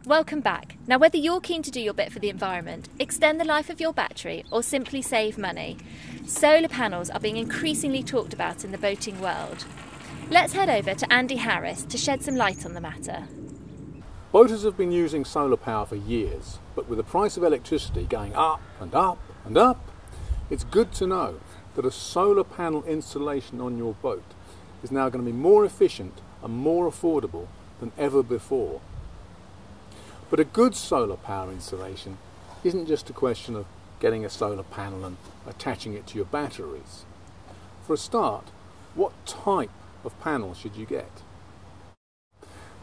Welcome back. Now, whether you're keen to do your bit for the environment, extend the life of your battery, or simply save money, solar panels are being increasingly talked about in the boating world. Let's head over to Andy Harris to shed some light on the matter. Boaters have been using solar power for years, but with the price of electricity going up and up and up, it's good to know that a solar panel installation on your boat is now going to be more efficient and more affordable than ever before. But a good solar power installation isn't just a question of getting a solar panel and attaching it to your batteries. For a start, what type of panel should you get?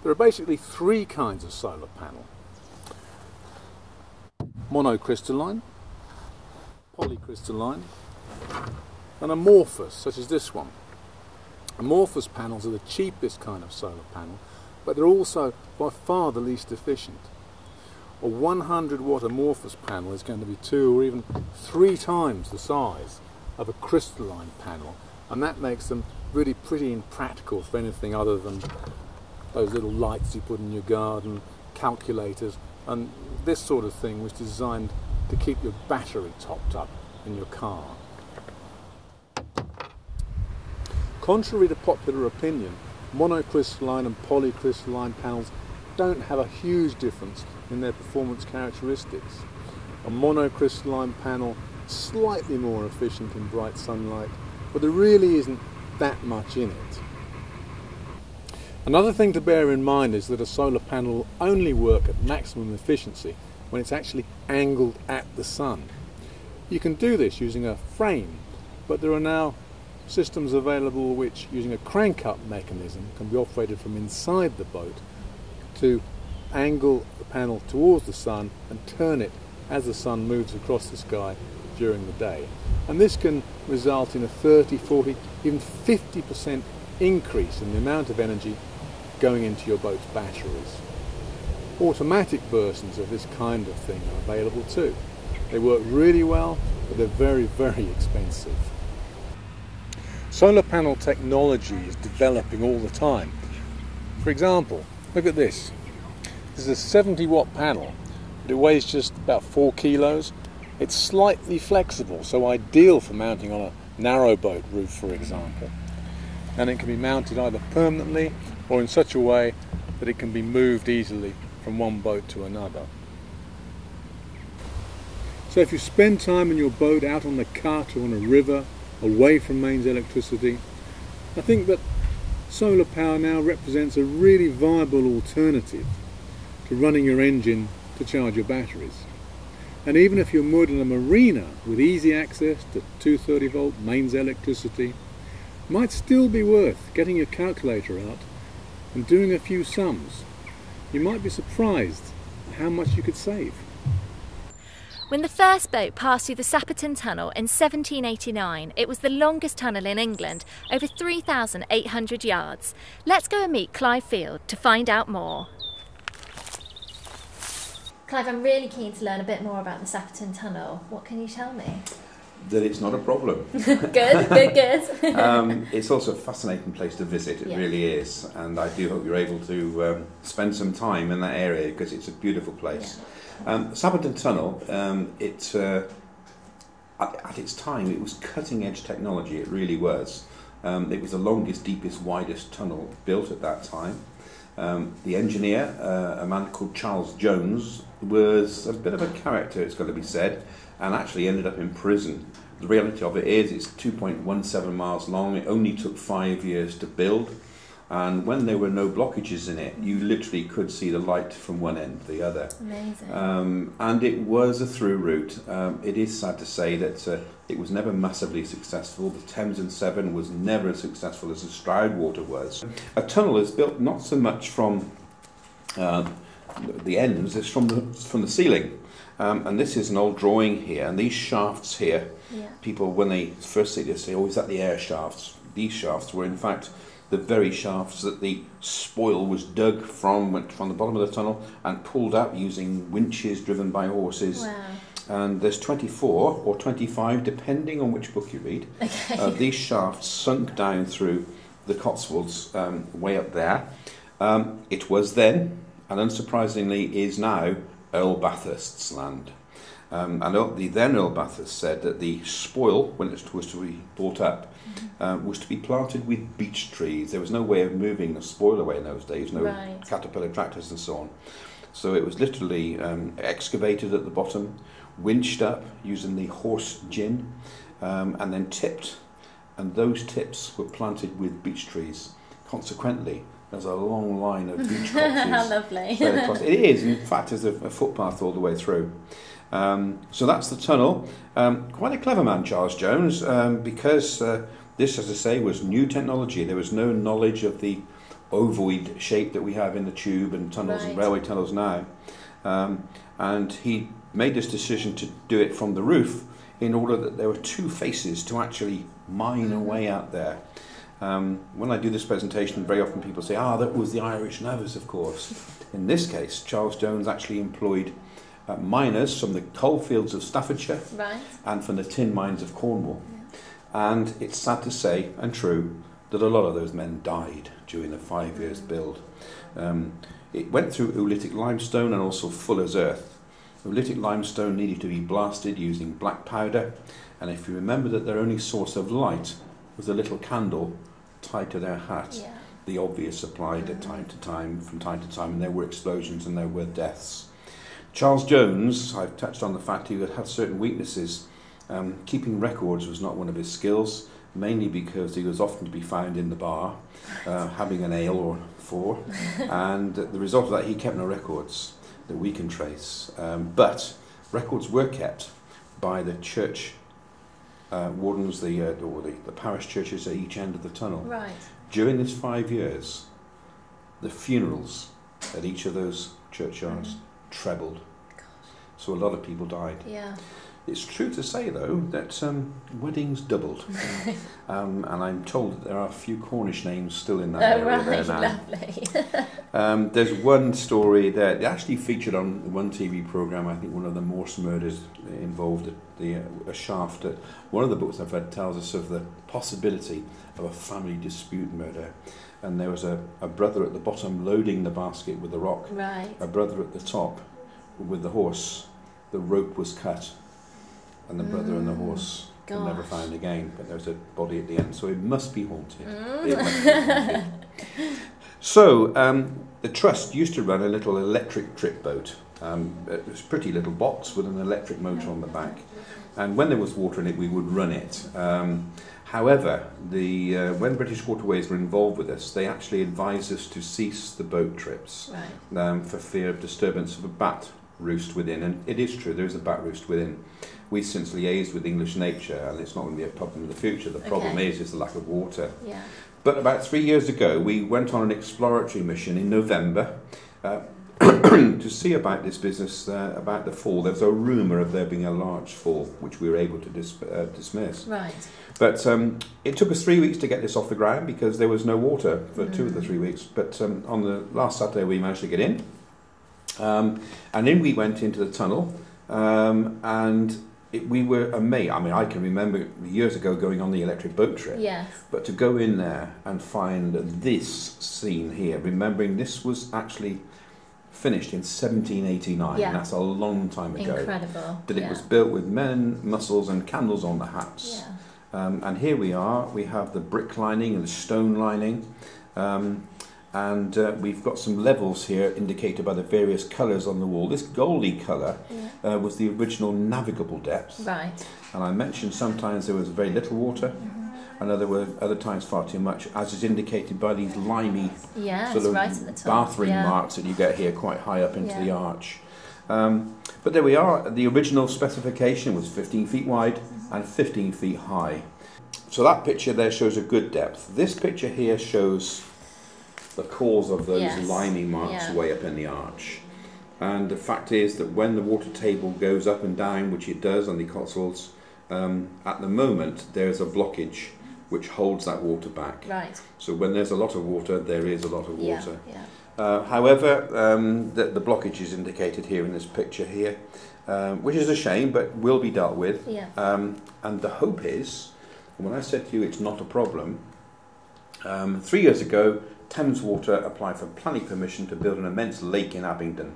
There are basically three kinds of solar panel: monocrystalline, polycrystalline, and amorphous, such as this one. Amorphous panels are the cheapest kind of solar panel, but they're also by far the least efficient. A 100 watt amorphous panel is going to be 2 or even 3 times the size of a crystalline panel, and that makes them really pretty impractical for anything other than those little lights you put in your garden, calculators, and this sort of thing was designed to keep your battery topped up in your car. Contrary to popular opinion, monocrystalline and polycrystalline panels don't have a huge difference in their performance characteristics. A monocrystalline panel is slightly more efficient in bright sunlight, but there really isn't that much in it. Another thing to bear in mind is that a solar panel will only work at maximum efficiency when it's actually angled at the sun. You can do this using a frame, but there are now systems available which, using a crank-up mechanism, can be operated from inside the boat to angle the panel towards the sun and turn it as the sun moves across the sky during the day. And this can result in a 30, 40, even 50% increase in the amount of energy going into your boat's batteries. Automatic versions of this kind of thing are available too. They work really well, but they're very, very expensive. Solar panel technology is developing all the time. For example, look at this. This is a 70 watt panel, but it weighs just about 4 kilos. It's slightly flexible, so ideal for mounting on a narrowboat roof, for example. And it can be mounted either permanently or in such a way that it can be moved easily from one boat to another. So if you spend time in your boat out on the cut or on a river, away from mains electricity, I think that solar power now represents a really viable alternative to running your engine to charge your batteries. And even if you're moored in a marina with easy access to 230 volt mains electricity, it might still be worth getting your calculator out and doing a few sums. You might be surprised at how much you could save. When the first boat passed through the Sapperton Tunnel in 1789, it was the longest tunnel in England, over 3,800 yards. Let's go and meet Clive Field to find out more. Clive, I'm really keen to learn a bit more about the Sapperton Tunnel. What can you tell me? That it's not a problem. Good. It's also a fascinating place to visit, it really is, and I do hope you're able to spend some time in that area because it's a beautiful place. Sapperton Tunnel, at its time it was cutting edge technology, it really was. It was the longest, deepest, widest tunnel built at that time. The engineer, a man called Charles Jones, was a bit of a character, it's got to be said, and actually ended up in prison. The reality of it is it's 2.17 miles long. It only took 5 years to build, and when there were no blockages in it, you literally could see the light from one end to the other. Amazing. And it was a through route. It is sad to say that it was never massively successful. The Thames and Severn was never as successful as the Stroudwater was. A tunnel is built not so much from the ends, it's from the ceiling. And this is an old drawing here, and these shafts here, people when they first see this say, oh, is that the air shafts? These shafts were in fact the very shafts that the spoil was dug from the bottom of the tunnel and pulled up using winches driven by horses. Wow. And there's 24 or 25, depending on which book you read. These shafts sunk down through the Cotswolds way up there. It was then and unsurprisingly is now Earl Bathurst's land. And the then Earl Bathurst said that the spoil, when it was to be brought up, was to be planted with beech trees. There was no way of moving the spoil away in those days, no caterpillar tractors and so on. So it was literally excavated at the bottom, winched up using the horse gin, and then tipped. And those tips were planted with beech trees. Consequently, there's a long line of beech copses. How lovely. It is, in fact, there's a footpath all the way through. So that's the tunnel. Quite a clever man, Charles Jones, because this, as I say, was new technology. There was no knowledge of the ovoid shape that we have in the tube and tunnels and railway tunnels now. And he made this decision to do it from the roof in order that there were two faces to actually mine away out there. When I do this presentation, very often people say, that was the Irish Navas, of course. In this case, Charles Jones actually employed miners from the coalfields of Staffordshire and from the tin mines of Cornwall. Yeah. And it's sad to say, and true, that a lot of those men died during the 5 years build. It went through oolitic limestone and also fuller's earth. Oolitic limestone needed to be blasted using black powder, and if you remember that their only source of light was a little candle tied to their hat, the obvious applied at from time to time, and there were explosions and there were deaths. Charles Jones, I've touched on the fact he had certain weaknesses. Keeping records was not one of his skills, mainly because he was often to be found in the bar, having an ale or four, and the result of that, he kept no records that we can trace. But records were kept by the church wardens, the parish churches at each end of the tunnel. Right. During this 5 years, the funerals at each of those churchyards trebled. Gosh. So a lot of people died. Yeah. It's true to say, though, that weddings doubled. And I'm told that there are a few Cornish names still in that area there now. Lovely. There's one story that actually featured on one TV programme. I think one of the Morse murders involved a shaft. One of the books I've read tells us of the possibility of a family dispute murder. And there was a brother at the bottom loading the basket with the rock. Right. A brother at the top with the horse. The rope was cut. And the brother and the horse were never found again, but there's a body at the end, so it must be haunted. It must be haunted. So, the Trust used to run a little electric trip boat. It was a pretty little box with an electric motor on the back, and when there was water in it, we would run it. However, when British Waterways were involved with us, they actually advised us to cease the boat trips for fear of disturbance of a bat roost within, and it is true, there is a bat roost within. We've since liaised with English Nature, and it's not going to be a problem in the future. The problem is the lack of water. Yeah. But about 3 years ago, we went on an exploratory mission in November to see about this business, about the fall. There was a rumour of there being a large fall, which we were able to dismiss. Right. But it took us 3 weeks to get this off the ground because there was no water for 2 of the 3 weeks. But on the last Saturday, we managed to get in. And then we went into the tunnel, and we were amazed. I mean, I can remember years ago going on the electric boat trip. Yes. But to go in there and find this scene here, remembering this was actually finished in 1789. Yeah. That's a long time ago. Incredible. But it was built with men, muscles, and candles on the hats. Yeah. And here we are. We have the brick lining and the stone lining. And we've got some levels here indicated by the various colours on the wall. This goldy colour was the original navigable depth. Right. And I mentioned sometimes there was very little water, and other times far too much, as is indicated by these limey sort of bathering marks that you get here quite high up into the arch. But there we are. The original specification was 15 feet wide and 15 feet high. So that picture there shows a good depth. This picture here shows the cause of those limey marks way up in the arch. And the fact is that when the water table goes up and down, which it does on the Cotswolds, at the moment there's a blockage which holds that water back. Right. So when there's a lot of water, there is a lot of water. However, the blockage is indicated here in this picture here, which is a shame, but will be dealt with. Yeah. And the hope is, when I said to you it's not a problem, 3 years ago, Thames Water applied for planning permission to build an immense lake in Abingdon.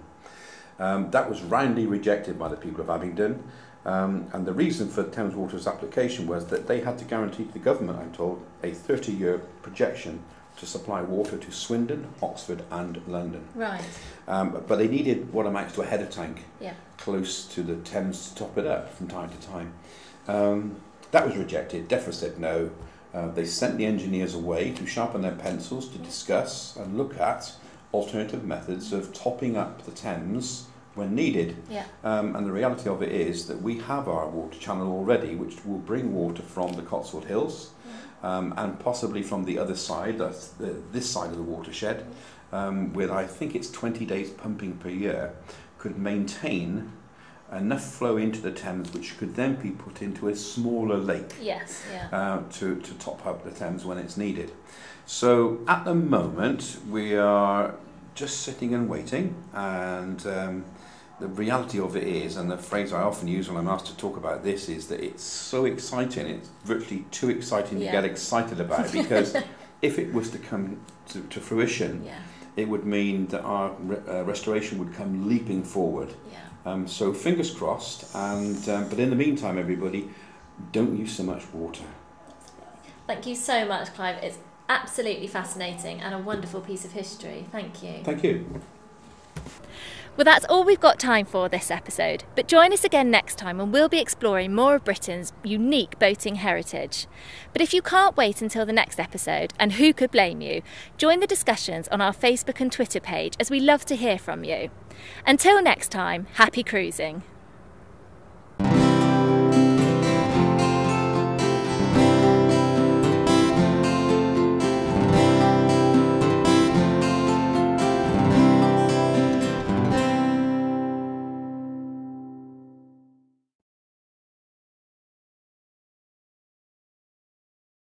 That was roundly rejected by the people of Abingdon, and the reason for Thames Water's application was that they had to guarantee to the government, I'm told, a 30-year projection to supply water to Swindon, Oxford and London. Right. But they needed what amounts to a header tank Yeah. close to the Thames to top it up from time to time. That was rejected. DEFRA said no. They sent the engineers away to sharpen their pencils to discuss and look at alternative methods of topping up the Thames when needed. Yeah. And the reality of it is that we have our water channel already, which will bring water from the Cotswold Hills and possibly from the other side, that's this side of the watershed, with I think it's 20 days pumping per year, could maintain enough flow into the Thames which could then be put into a smaller lake. Yes. Yeah. To top up the Thames when it's needed. So at the moment we are just sitting and waiting, and the reality of it is, and the phrase I often use when I'm asked to talk about this, is that it's so exciting, it's virtually too exciting to get excited about, because if it was to come to fruition, it would mean that our restoration would come leaping forward. So fingers crossed, and but in the meantime, everybody, don't use so much water. Thank you so much, Clive. It's absolutely fascinating and a wonderful piece of history. Thank you. Thank you. Well, that's all we've got time for this episode, but join us again next time when we'll be exploring more of Britain's unique boating heritage. But if you can't wait until the next episode, and who could blame you, join the discussions on our Facebook and Twitter page, as we love to hear from you. Until next time, happy cruising.